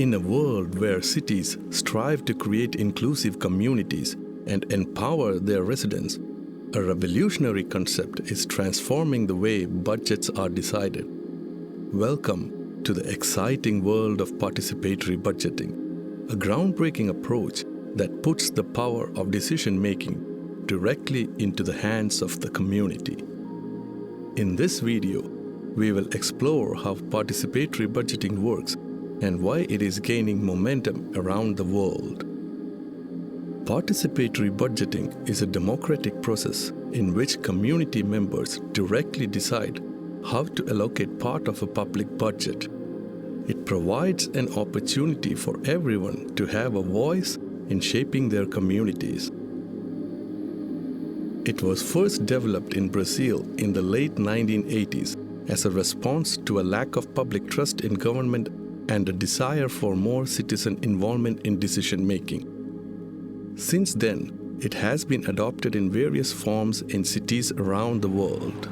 In a world where cities strive to create inclusive communities and empower their residents, a revolutionary concept is transforming the way budgets are decided. Welcome to the exciting world of participatory budgeting, a groundbreaking approach that puts the power of decision-making directly into the hands of the community. In this video, we will explore how participatory budgeting works and why it is gaining momentum around the world. Participatory budgeting is a democratic process in which community members directly decide how to allocate part of a public budget. It provides an opportunity for everyone to have a voice in shaping their communities. It was first developed in Brazil in the late 1980s as a response to a lack of public trust in government and a desire for more citizen involvement in decision-making. Since then, it has been adopted in various forms in cities around the world.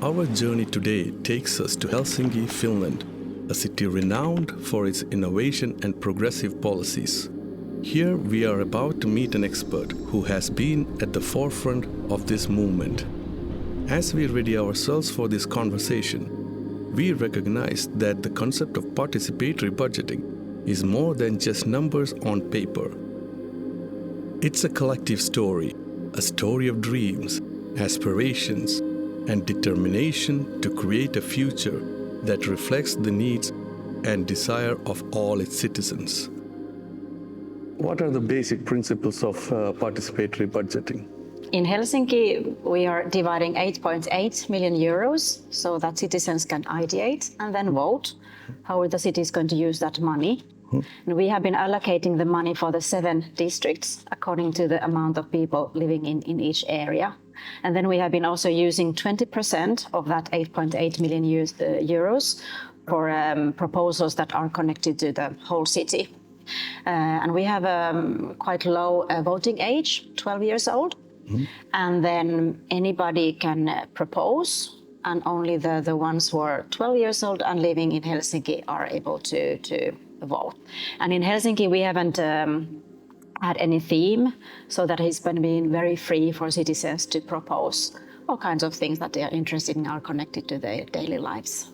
Our journey today takes us to Helsinki, Finland, a city renowned for its innovation and progressive policies. Here we are about to meet an expert who has been at the forefront of this movement. As we ready ourselves for this conversation, we recognize that the concept of participatory budgeting is more than just numbers on paper. It's a collective story, a story of dreams, aspirations, and determination to create a future that reflects the needs and desire of all its citizens. What are the basic principles of participatory budgeting? In Helsinki, we are dividing 8.8 million euros so that citizens can ideate and then vote how the city is going to use that money. And we have been allocating the money for the 7 districts according to the amount of people living in each area. And then we have been also using 20% of that 8.8 million euros for proposals that are connected to the whole city. And we have a quite low voting age, 12 years old. And then anybody can propose, and only the ones who are 12 years old and living in Helsinki are able to vote. And in Helsinki, we haven't had any theme, so that it's been very free for citizens to propose all kinds of things that they are interested in are connected to their daily lives.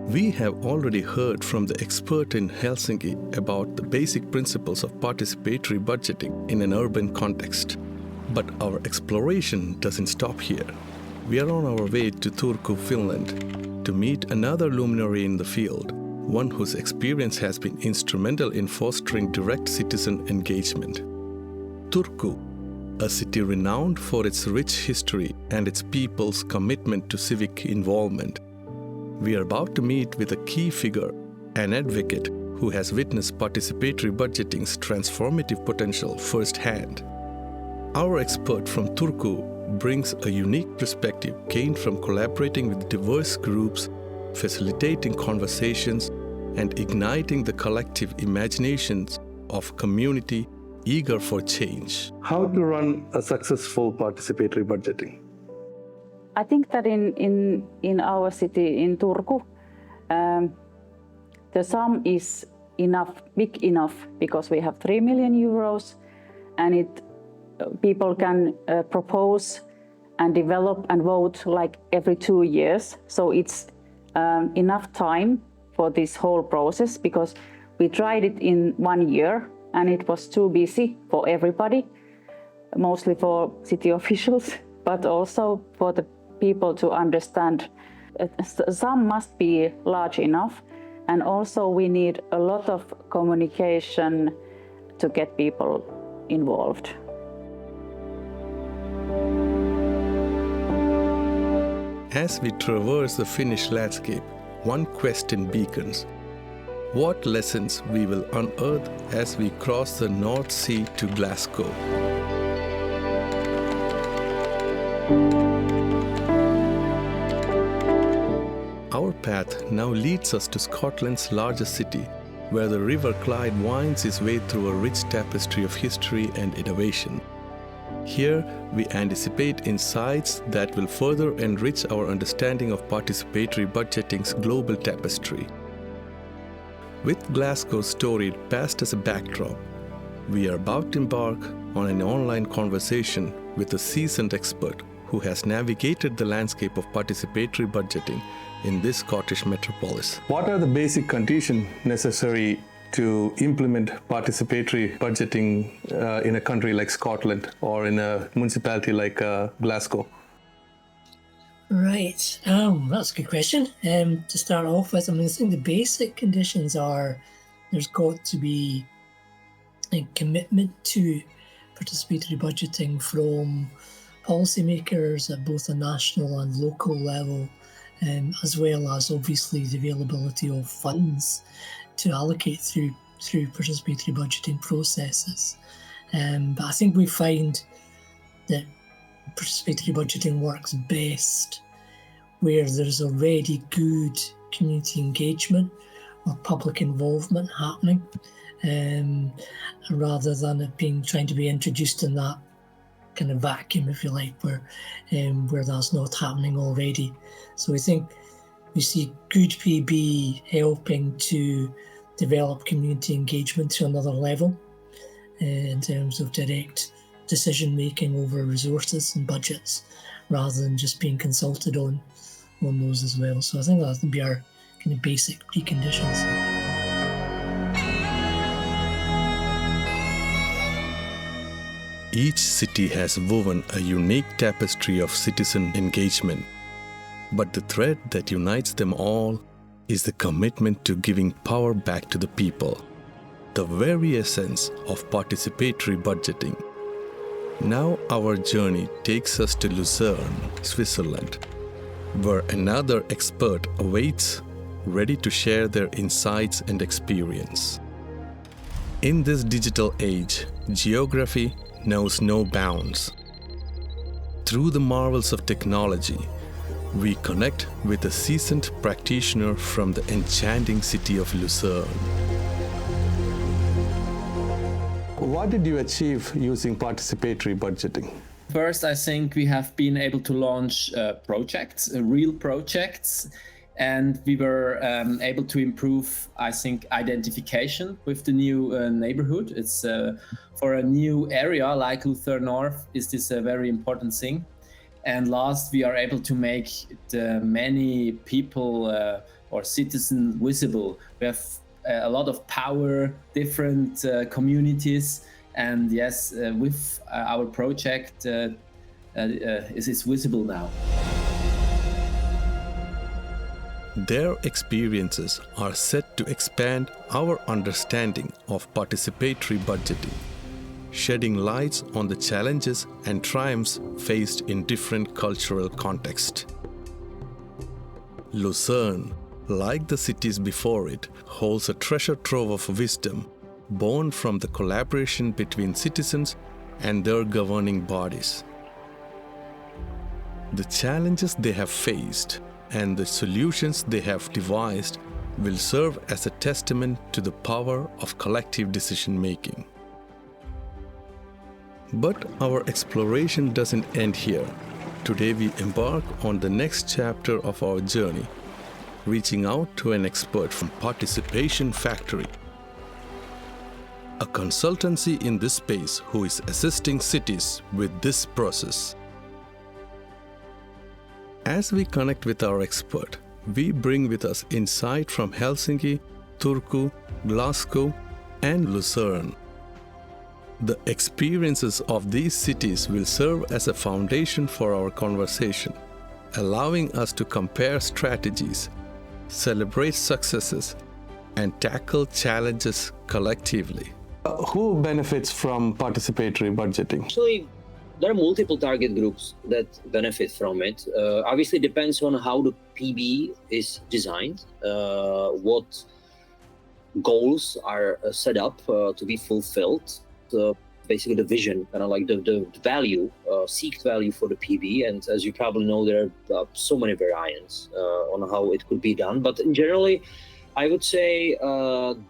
We have already heard from the expert in Helsinki about the basic principles of participatory budgeting in an urban context. But our exploration doesn't stop here. We are on our way to Turku, Finland, to meet another luminary in the field, one whose experience has been instrumental in fostering direct citizen engagement. Turku, a city renowned for its rich history and its people's commitment to civic involvement. We are about to meet with a key figure, an advocate who has witnessed participatory budgeting's transformative potential firsthand. Our expert from Turku brings a unique perspective gained from collaborating with diverse groups, facilitating conversations, and igniting the collective imaginations of community eager for change. How to run a successful participatory budgeting? I think that in our city, in Turku, the sum is big enough, because we have 3 million euros, and people can propose and develop and vote like every 2 years. So it's enough time for this whole process, because we tried it in 1 year and it was too busy for everybody, mostly for city officials, but also for the people to understand. Some must be large enough, and also we need a lot of communication to get people involved. As we traverse the Finnish landscape, one question beacons: what lessons we will unearth as we cross the North Sea to Glasgow? Our path now leads us to Scotland's largest city, where the River Clyde winds its way through a rich tapestry of history and innovation. Here, we anticipate insights that will further enrich our understanding of participatory budgeting's global tapestry. With Glasgow's storied past as a backdrop, we are about to embark on an online conversation with a seasoned expert who has navigated the landscape of participatory budgeting in this Scottish metropolis. What are the basic conditions necessary to implement participatory budgeting in a country like Scotland or in a municipality like Glasgow? Right, that's a good question. To start off with, I think the basic conditions are there's got to be a commitment to participatory budgeting from policymakers at both a national and local level, as well as obviously the availability of funds to allocate through participatory budgeting processes. But I think we find that participatory budgeting works best where there's already good community engagement or public involvement happening, rather than it trying to be introduced in that kind of vacuum, if you like, where that's not happening already. So I think we see good PB helping to develop community engagement to another level in terms of direct decision making over resources and budgets, rather than just being consulted on those as well. So I think that would be our kind of basic preconditions. Each city has woven a unique tapestry of citizen engagement, but the thread that unites them all is the commitment to giving power back to the people, the very essence of participatory budgeting. Now our journey takes us to Lucerne, Switzerland, where another expert awaits, ready to share their insights and experience. In this digital age, geography knows no bounds. Through the marvels of technology, we connect with a seasoned practitioner from the enchanting city of Lucerne. What did you achieve using participatory budgeting? First, I think we have been able to launch projects, real projects, and we were able to improve, I think, identification with the new neighborhood. It's for a new area like Lucerne North, is this a very important thing. And last, we are able to make the many people or citizens visible. We have a lot of power, different communities, and yes, with our project, it is visible now. Their experiences are set to expand our understanding of participatory budgeting, shedding lights on the challenges and triumphs faced in different cultural contexts. Lucerne, like the cities before it, holds a treasure trove of wisdom born from the collaboration between citizens and their governing bodies. The challenges they have faced and the solutions they have devised will serve as a testament to the power of collective decision-making. But our exploration doesn't end here. Today we embark on the next chapter of our journey, reaching out to an expert from Participation Factory, a consultancy in this space who is assisting cities with this process. As we connect with our expert, we bring with us insight from Helsinki, Turku, Glasgow, and Lucerne. The experiences of these cities will serve as a foundation for our conversation, allowing us to compare strategies, celebrate successes, and tackle challenges collectively. Who benefits from participatory budgeting? Actually, there are multiple target groups that benefit from it. Obviously, it depends on how the PB is designed, what goals are set up to be fulfilled. Basically, the vision, kind of like the value, seeked value for the PB. And as you probably know, there are so many variants on how it could be done. But in generally, I would say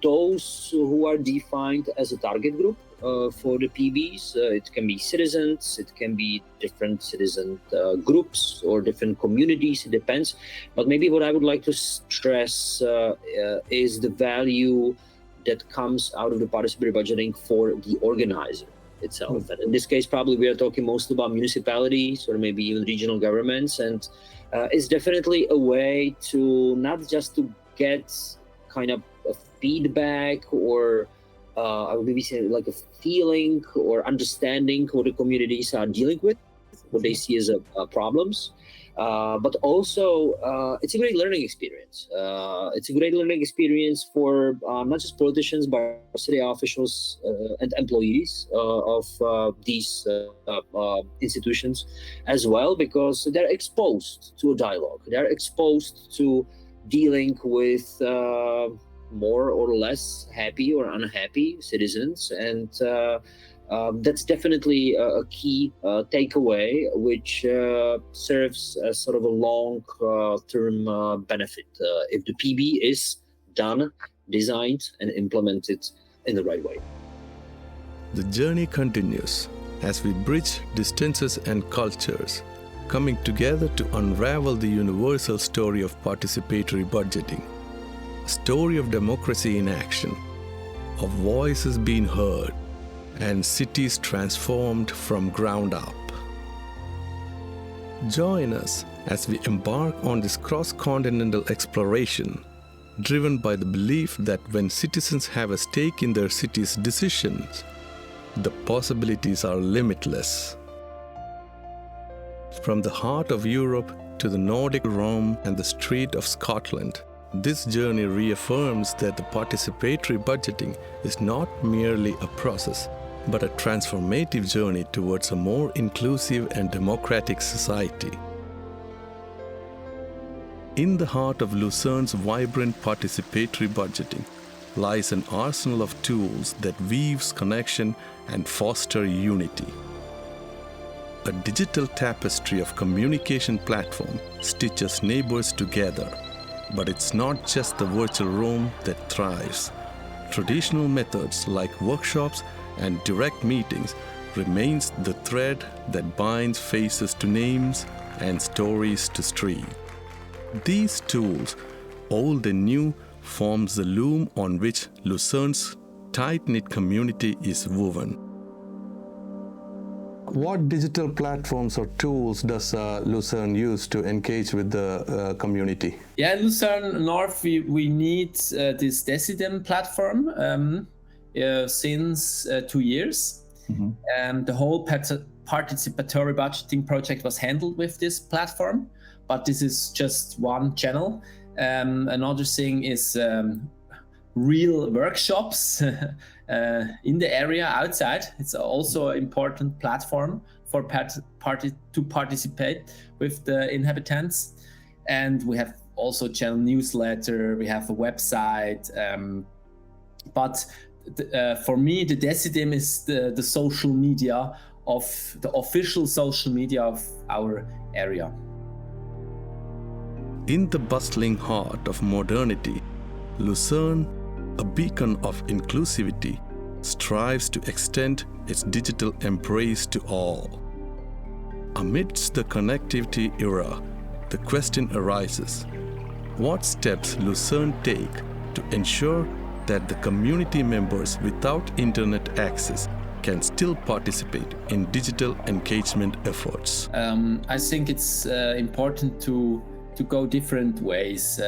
those who are defined as a target group for the PBs. It can be citizens, it can be different citizen groups or different communities, it depends. But maybe what I would like to stress is the value that comes out of the participatory budgeting for the organizer itself. And in this case, probably we are talking mostly about municipalities or maybe even regional governments. And it's definitely a way to not just to get kind of a feedback or I would maybe say like a feeling or understanding what the communities are dealing with, what they see as problems. But also, it's a great learning experience. It's a great learning experience for not just politicians, but city officials and employees of these institutions as well, because they're exposed to a dialogue. They're exposed to dealing with more or less happy or unhappy citizens. And that's definitely a key takeaway, which serves as sort of a long-term benefit if the PB is done, designed, and implemented in the right way. The journey continues as we bridge distances and cultures, coming together to unravel the universal story of participatory budgeting, a story of democracy in action, of voices being heard, and cities transformed from ground up. Join us as we embark on this cross-continental exploration, driven by the belief that when citizens have a stake in their city's decisions, the possibilities are limitless. From the heart of Europe to the Nordic Rome and the street of Scotland, this journey reaffirms that the participatory budgeting is not merely a process, but a transformative journey towards a more inclusive and democratic society. In the heart of Lucerne's vibrant participatory budgeting lies an arsenal of tools that weaves connection and fosters unity. A digital tapestry of communication platform stitches neighbors together, but it's not just the virtual room that thrives. Traditional methods like workshops and direct meetings remains the thread that binds faces to names and stories to street. These tools, old and new, forms the loom on which Lucerne's tight-knit community is woven. What digital platforms or tools does Lucerne use to engage with the community? Yeah, Lucerne North, we need this Decidem platform since 2 years. Mm-hmm. The whole participatory budgeting project was handled with this platform, but this is just one channel. Another thing is real workshops in the area outside. It's also an important platform for to participate with the inhabitants. And we have also channel newsletter, we have a website. But for me, the Decidem is the social media of the official social media of our area. In the bustling heart of modernity, Lucerne, a beacon of inclusivity, strives to extend its digital embrace to all. Amidst the connectivity era, the question arises: what steps Lucerne take to ensure that the community members without internet access can still participate in digital engagement efforts? I think it's important to go different ways.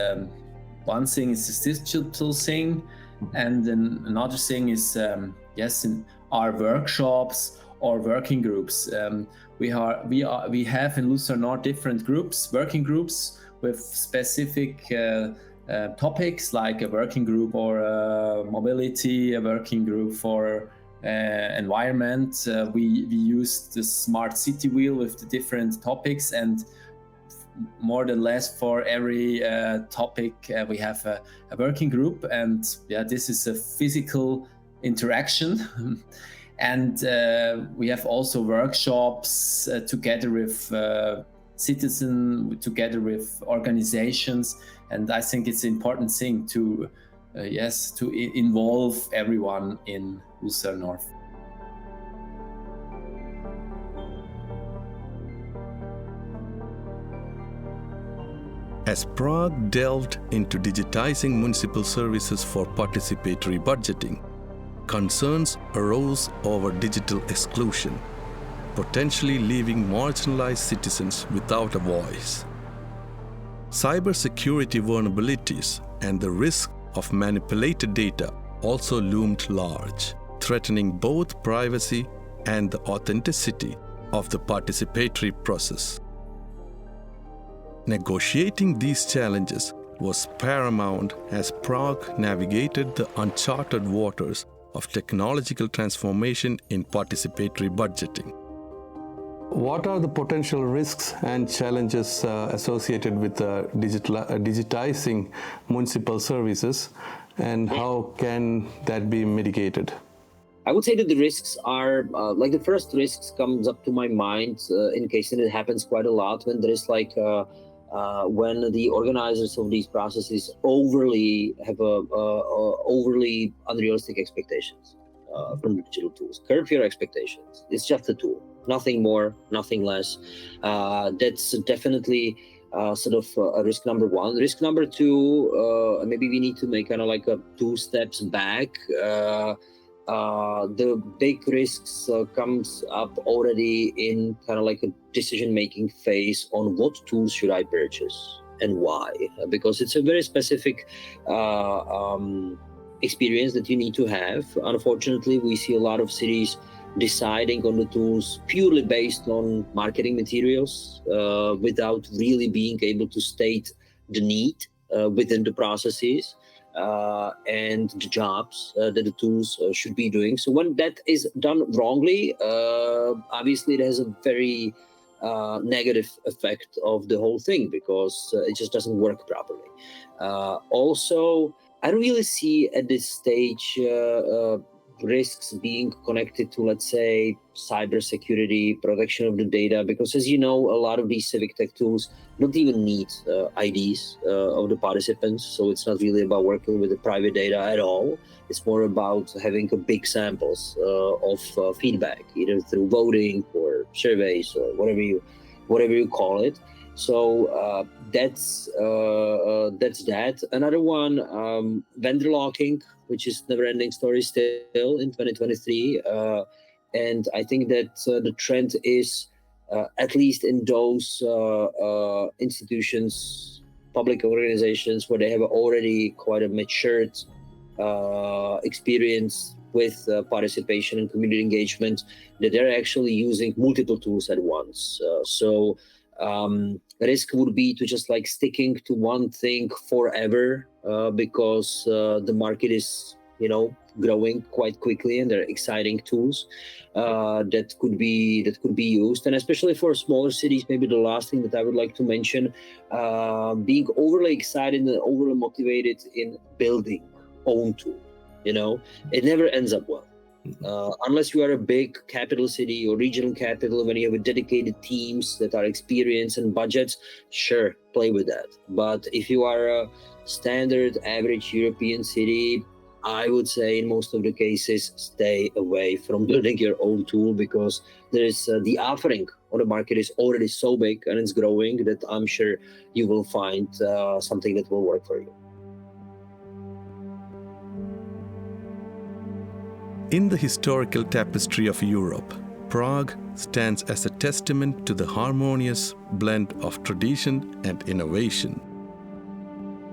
One thing is this digital thing, and then another thing is in our workshops or working groups. We have in Lucerne North different groups, working groups with specific topics, like a working group or mobility, a working group for environment. We use the smart city wheel with the different topics, and more or less for every topic we have a working group. And this is a physical interaction. And we have also workshops together with citizens, together with organizations. And I think it's an important thing to involve everyone in Lucerne North. As Prague delved into digitizing municipal services for participatory budgeting, concerns arose over digital exclusion, potentially leaving marginalized citizens without a voice. Cybersecurity vulnerabilities and the risk of manipulated data also loomed large, threatening both privacy and the authenticity of the participatory process. Negotiating these challenges was paramount as Prague navigated the uncharted waters of technological transformation in participatory budgeting. What are the potential risks and challenges associated with digitizing municipal services, and how can that be mitigated? I would say that the risks are like the first risks comes up to my mind in case, and it happens quite a lot when there is when the organizers of these processes overly unrealistic expectations from the digital tools. Curb your expectations. It's just a tool, nothing more, nothing less. That's definitely a risk number one. Risk number two, maybe we need to make kind of like a 2 steps back. The big risks comes up already in kind of like a decision-making phase on what tools should I purchase and why, because it's a very specific experience that you need to have. Unfortunately, we see a lot of cities deciding on the tools purely based on marketing materials without really being able to state the need within the processes and the jobs that the tools should be doing. So when that is done wrongly, obviously it has a very negative effect of the whole thing, because it just doesn't work properly. Also, I don't really see at this stage risks being connected to, let's say, cybersecurity, protection of the data, because as you know, a lot of these civic tech tools don't even need IDs of the participants. So it's not really about working with the private data at all. It's more about having a big samples of feedback, either through voting or surveys or whatever you call it. So that's that. Another one, vendor locking, which is never-ending story still in 2023. And I think that the trend is, at least in those institutions, public organizations, where they have already quite a matured experience with participation and community engagement, that they're actually using multiple tools at once. So risk would be to just like sticking to one thing forever, because the market is, growing quite quickly, and there are exciting tools that could be used. And especially for smaller cities, maybe the last thing that I would like to mention, being overly excited and overly motivated in building own tool. It never ends up well. Unless you are a big capital city or regional capital, when you have dedicated teams that are experienced and budgets, sure, play with that. But if you are a standard average European city, I would say in most of the cases, stay away from building your own tool, because there is the offering on the market is already so big and it's growing that I'm sure you will find something that will work for you. In the historical tapestry of Europe, Prague stands as a testament to the harmonious blend of tradition and innovation.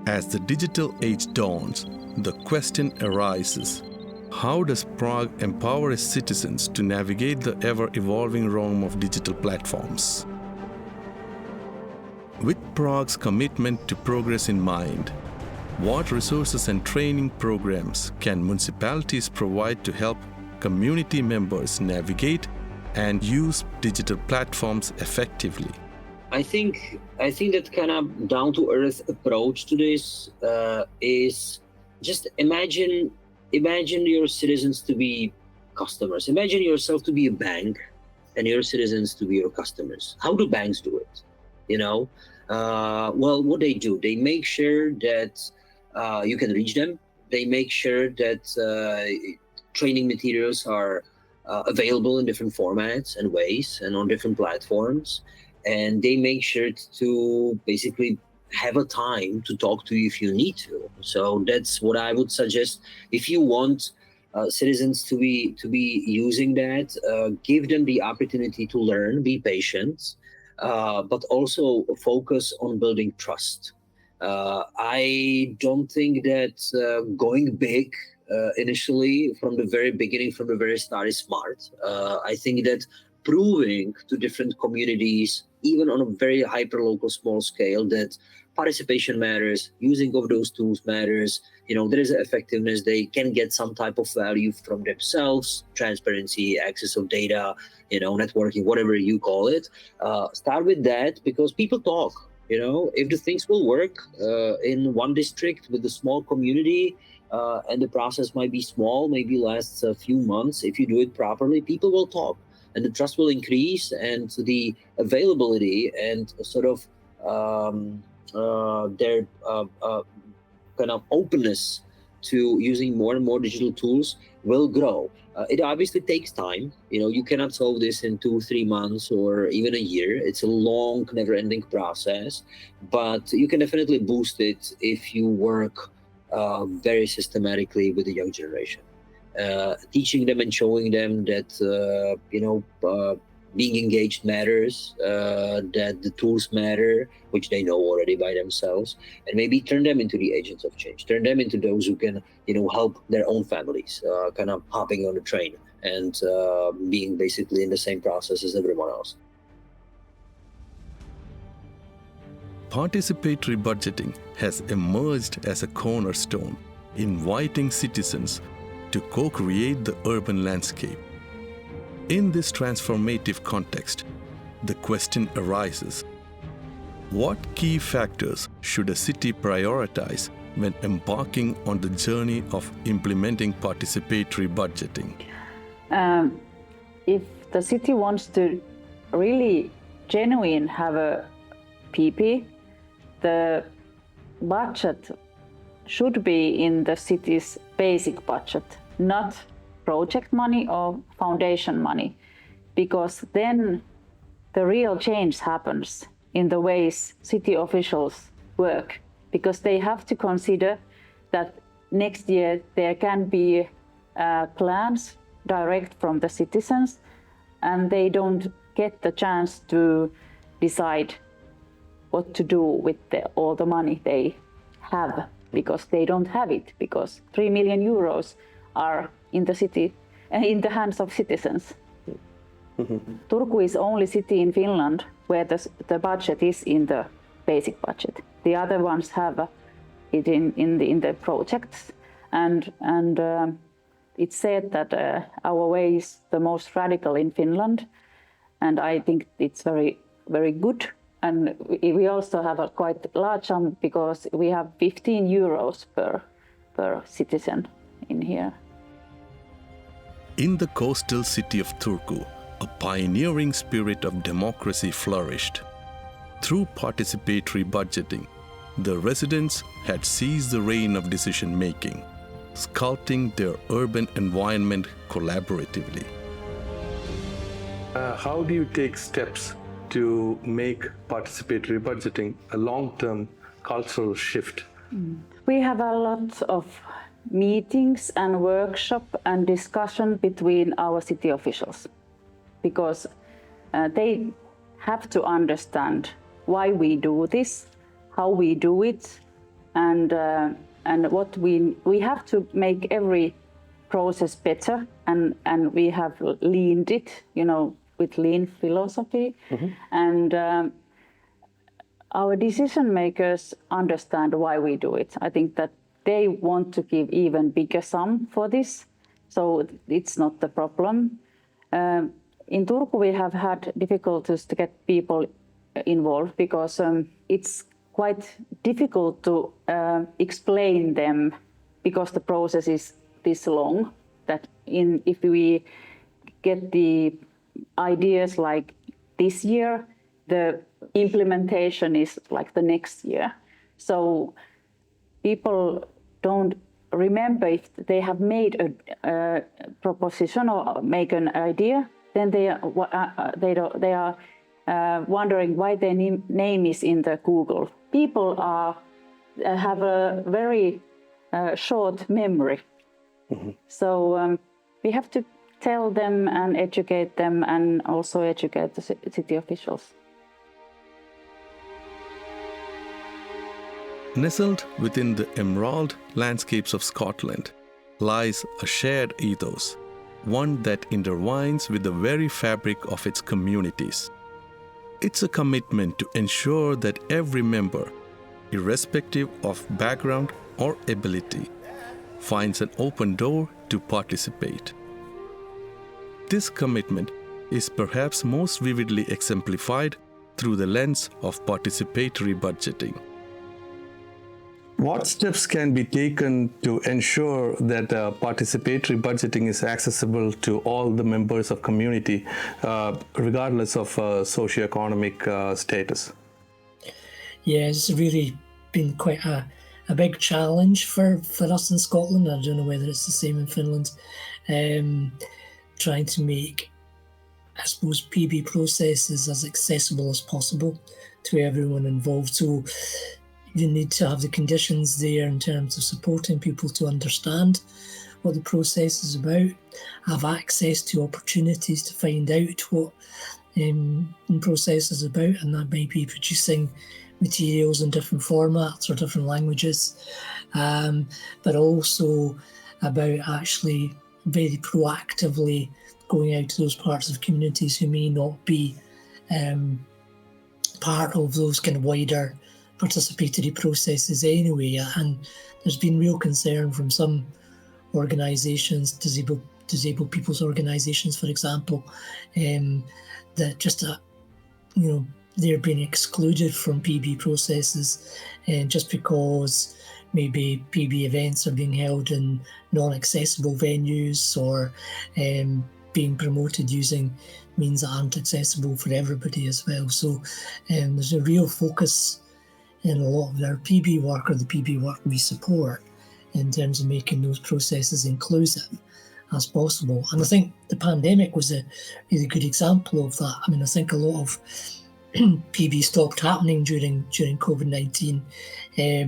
As the digital age dawns, the question arises: how does Prague empower its citizens to navigate the ever-evolving realm of digital platforms? With Prague's commitment to progress in mind, what resources and training programs can municipalities provide to help community members navigate and use digital platforms effectively? I think that kind of down-to-earth approach to this is just imagine your citizens to be customers. Imagine yourself to be a bank and your citizens to be your customers. How do banks do it? Well, what they do, they make sure that you can reach them. They make sure that training materials are available in different formats and ways and on different platforms. And they make sure to basically have a time to talk to you if you need to. So that's what I would suggest. If you want citizens to be using that, give them the opportunity to learn, be patient, but also focus on building trust. I don't think that going big initially from the very beginning, from the very start, is smart. I think that proving to different communities, even on a very hyper-local small scale, that participation matters, using of those tools matters, there is effectiveness, they can get some type of value from themselves, transparency, access of data, networking, whatever you call it. Start with that, because people talk. If the things will work in one district with a small community, and the process might be small, maybe lasts a few months, if you do it properly, people will talk, and the trust will increase, and the availability and sort of their kind of openness to using more and more digital tools will grow. It obviously takes time. You cannot solve this in 2-3 months or even a year. It's a long, never-ending process, but you can definitely boost it if you work very systematically with the young generation, teaching them and showing them that being engaged matters, that the tools matter, which they know already by themselves, and maybe turn them into the agents of change, turn them into those who can, help their own families, kind of hopping on the train and being basically in the same process as everyone else. Participatory budgeting has emerged as a cornerstone, inviting citizens to co-create the urban landscape. In this transformative context, the question arises: what key factors should a city prioritize when embarking on the journey of implementing participatory budgeting? If the city wants to really genuine have a PP, the budget should be in the city's basic budget, not project money or foundation money, because then the real change happens in the ways city officials work, because they have to consider that next year there can be plans direct from the citizens, and they don't get the chance to decide what to do with all the money they have, because they don't have it, because 3 million euros are in the city, in the hands of citizens. Turku is only city in Finland where the budget is in the basic budget. The other ones have it in the projects, and it's said that our way is the most radical in Finland, and I think it's very, very good. And we also have a quite large sum, because we have 15 euros per citizen in here. In the coastal city of Turku, a pioneering spirit of democracy flourished. Through participatory budgeting, the residents had seized the reign of decision-making, sculpting their urban environment collaboratively. How do you take steps to make participatory budgeting a long-term cultural shift? We have a lot of meetings and workshop and discussion between our city officials, because they have to understand why we do this, how we do it, and what we have to make every process better, and we have leaned it, with lean philosophy, and our decision makers understand why we do it. I think that they want to give even bigger sum for this, so it's not the problem. In Turku, we have had difficulties to get people involved, because it's quite difficult to explain them, because the process is this long, that if we get the ideas like this year, the implementation is like the next year. So people don't remember if they have made a proposition or make an idea, then they are wondering why their name is in the Google people have a very short memory. So we have to tell them and educate them, and also educate the city officials. Nestled within the emerald landscapes of Scotland lies a shared ethos, one that intertwines with the very fabric of its communities. It's a commitment to ensure that every member, irrespective of background or ability, finds an open door to participate. This commitment is perhaps most vividly exemplified through the lens of participatory budgeting. What steps can be taken to ensure that participatory budgeting is accessible to all the members of community, regardless of socioeconomic status? Yeah, it's really been quite a big challenge for us in Scotland. I don't know whether it's the same in Finland. Trying to make, I suppose, PB processes as accessible as possible to everyone involved. So you need to have the conditions there in terms of supporting people to understand what the process is about, have access to opportunities to find out what the process is about, and that may be producing materials in different formats or different languages, but also about actually very proactively going out to those parts of communities who may not be part of those kind of wider participatory processes anyway. And there's been real concern from some organisations, disabled people's organisations, for example, that just they're being excluded from PB processes, just because maybe PB events are being held in non-accessible venues, or being promoted using means that aren't accessible for everybody as well. So there's a real focus in a lot of our PB work, or the PB work we support, in terms of making those processes inclusive as possible. And I think the pandemic was a really good example of that. I mean, I think a lot of PB stopped happening during COVID-19,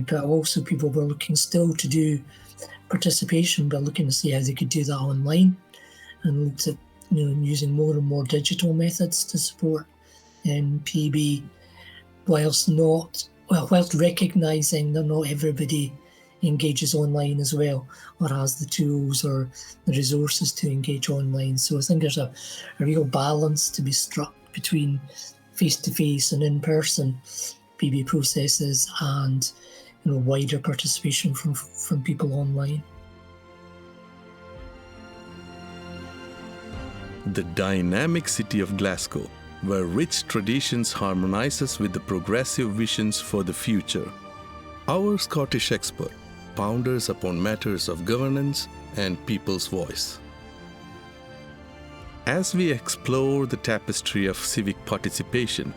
but also people were looking still to do participation, but looking to see how they could do that online, and looked at using more and more digital methods to support PB, whilst recognising that not everybody engages online as well, or has the tools or the resources to engage online. So I think there's a real balance to be struck between face-to-face and in-person PB processes and wider participation from people online. The dynamic city of Glasgow, where rich traditions harmonizes with the progressive visions for the future. Our Scottish expert ponders upon matters of governance and people's voice. As we explore the tapestry of civic participation,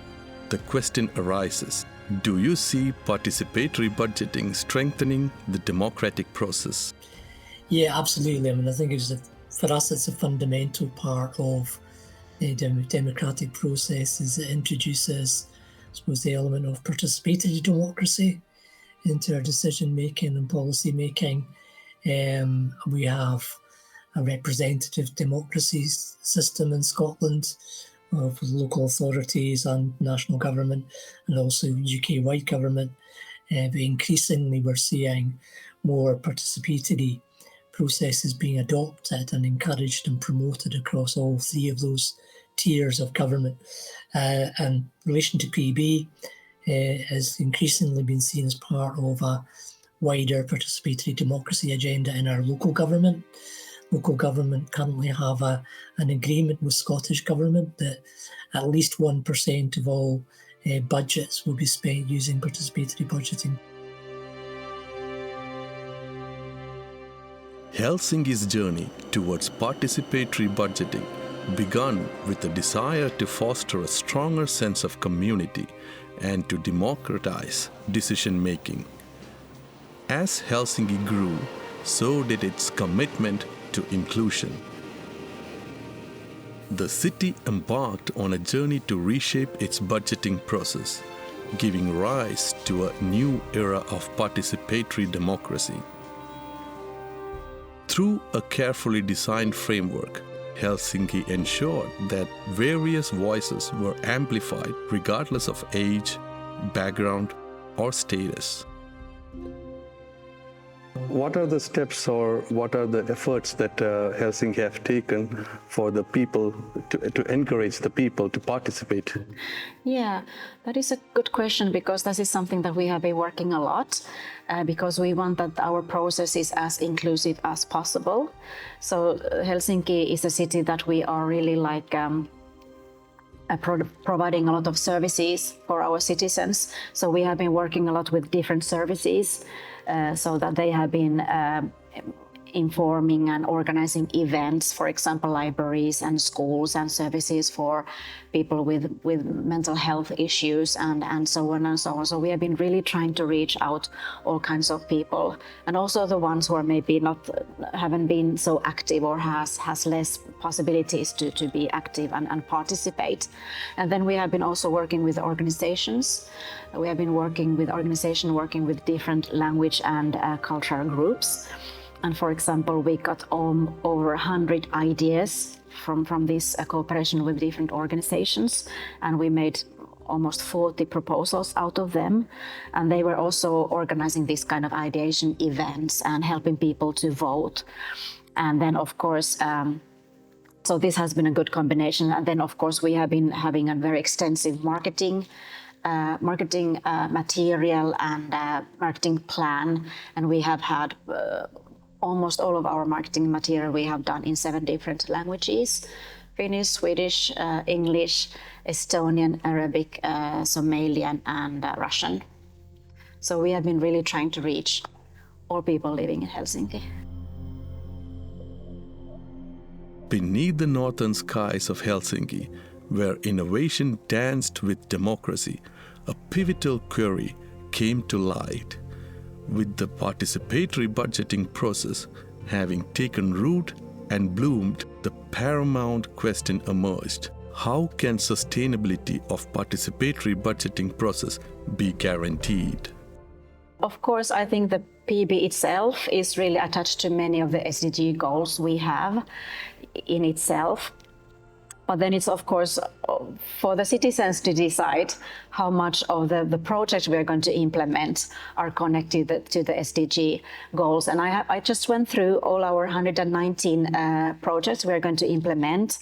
the question arises, do you see participatory budgeting strengthening the democratic process? Yeah, absolutely. I mean, I think for us it's a fundamental part of the democratic processes. It introduces, I suppose, the element of participatory democracy into our decision-making and policy-making. We have a representative democracy system in Scotland with local authorities and national government, and also UK-wide government. But increasingly we're seeing more participatory processes being adopted and encouraged and promoted across all three of those tiers of government. And in relation to PB, has increasingly been seen as part of a wider participatory democracy agenda in our local government. Local government currently have an agreement with Scottish Government that at least 1% of all budgets will be spent using participatory budgeting. Helsinki's journey towards participatory budgeting began with a desire to foster a stronger sense of community and to democratize decision-making. As Helsinki grew, so did its commitment to inclusion. The city embarked on a journey to reshape its budgeting process, giving rise to a new era of participatory democracy. Through a carefully designed framework, Helsinki ensured that various voices were amplified regardless of age, background, or status. What are the steps or what are the efforts that Helsinki have taken for the people to encourage the people to participate? Yeah, that is a good question, because this is something that we have been working a lot because we want that our process is as inclusive as possible. So Helsinki is a city that we are really providing a lot of services for our citizens. So we have been working a lot with different services so that they have been informing and organizing events, for example, libraries and schools and services for people with mental health issues and so on and so on. So we have been really trying to reach out all kinds of people, and also the ones who are maybe haven't been so active or has less possibilities to be active and participate. And then we have been also working with organizations. We have been working with different language and cultural groups. And for example, we got over 100 ideas from this cooperation with different organizations, and we made almost 40 proposals out of them. And they were also organizing this kind of ideation events and helping people to vote. And then, of course, so this has been a good combination. And then, of course, we have been having a very extensive marketing material and marketing plan, and we have had almost all of our marketing material we have done in 7 different languages: Finnish, Swedish, English, Estonian, Arabic, Somalian, and Russian. So we have been really trying to reach all people living in Helsinki. Beneath the northern skies of Helsinki, where innovation danced with democracy, a pivotal query came to light. With the participatory budgeting process having taken root and bloomed, the paramount question emerged: how can sustainability of participatory budgeting process be guaranteed? Of course, I think the PB itself is really attached to many of the SDG goals we have in itself. But then it's, of course, for the citizens to decide how much of the projects we are going to implement are connected to the SDG goals. And I just went through all our 119 projects we are going to implement,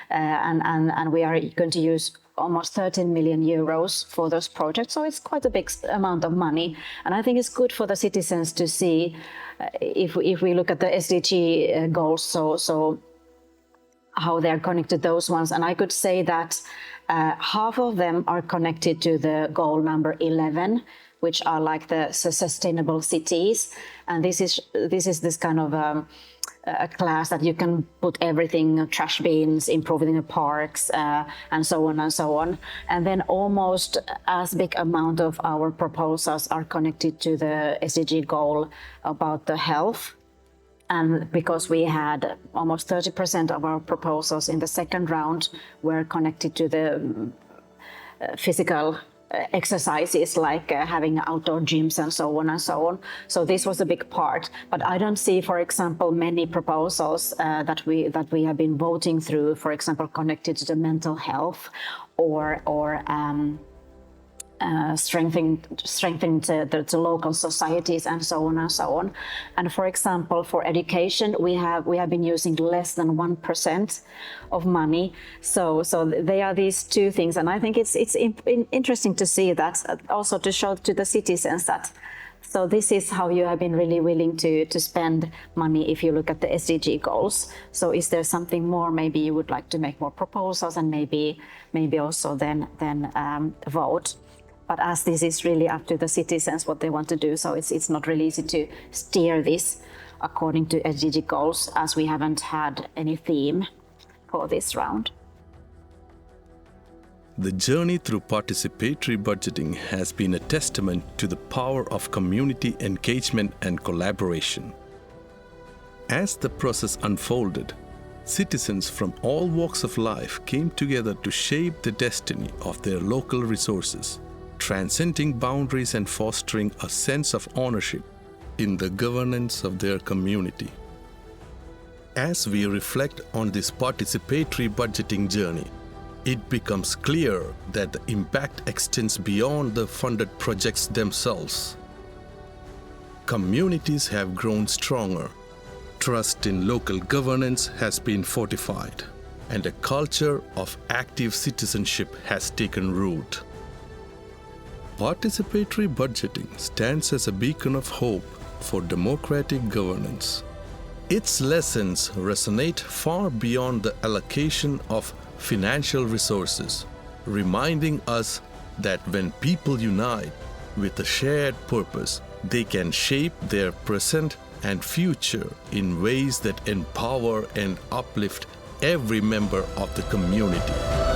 and we are going to use almost 13 million euros for those projects. So it's quite a big amount of money. And I think it's good for the citizens to see if we look at the SDG goals, so how they're connected to those ones. And I could say that half of them are connected to the goal number 11, which are like the sustainable cities. And this is this kind of a class that you can put everything, trash bins, improving the parks, and so on and so on. And then almost as big amount of our proposals are connected to the SDG goal about the health. And because we had almost 30% of our proposals in the second round were connected to the physical exercises, like having outdoor gyms and so on and so on. So this was a big part. But I don't see, for example, many proposals that we have been voting through, for example, connected to the mental health or strengthening the local societies and so on and so on. And for example, for education, we have been using less than 1% of money. So they are these two things, and I think it's interesting to see that, also to show to the citizens that. So this is how you have been really willing to spend money if you look at the SDG goals. So is there something more? Maybe you would like to make more proposals, and maybe also then vote. But as this is really up to the citizens what they want to do, so it's not really easy to steer this according to SDG goals, as we haven't had any theme for this round. The journey through participatory budgeting has been a testament to the power of community engagement and collaboration. As the process unfolded, citizens from all walks of life came together to shape the destiny of their local resources, transcending boundaries and fostering a sense of ownership in the governance of their community. As we reflect on this participatory budgeting journey, it becomes clear that the impact extends beyond the funded projects themselves. Communities have grown stronger, trust in local governance has been fortified, and a culture of active citizenship has taken root. Participatory budgeting stands as a beacon of hope for democratic governance. Its lessons resonate far beyond the allocation of financial resources, reminding us that when people unite with a shared purpose, they can shape their present and future in ways that empower and uplift every member of the community.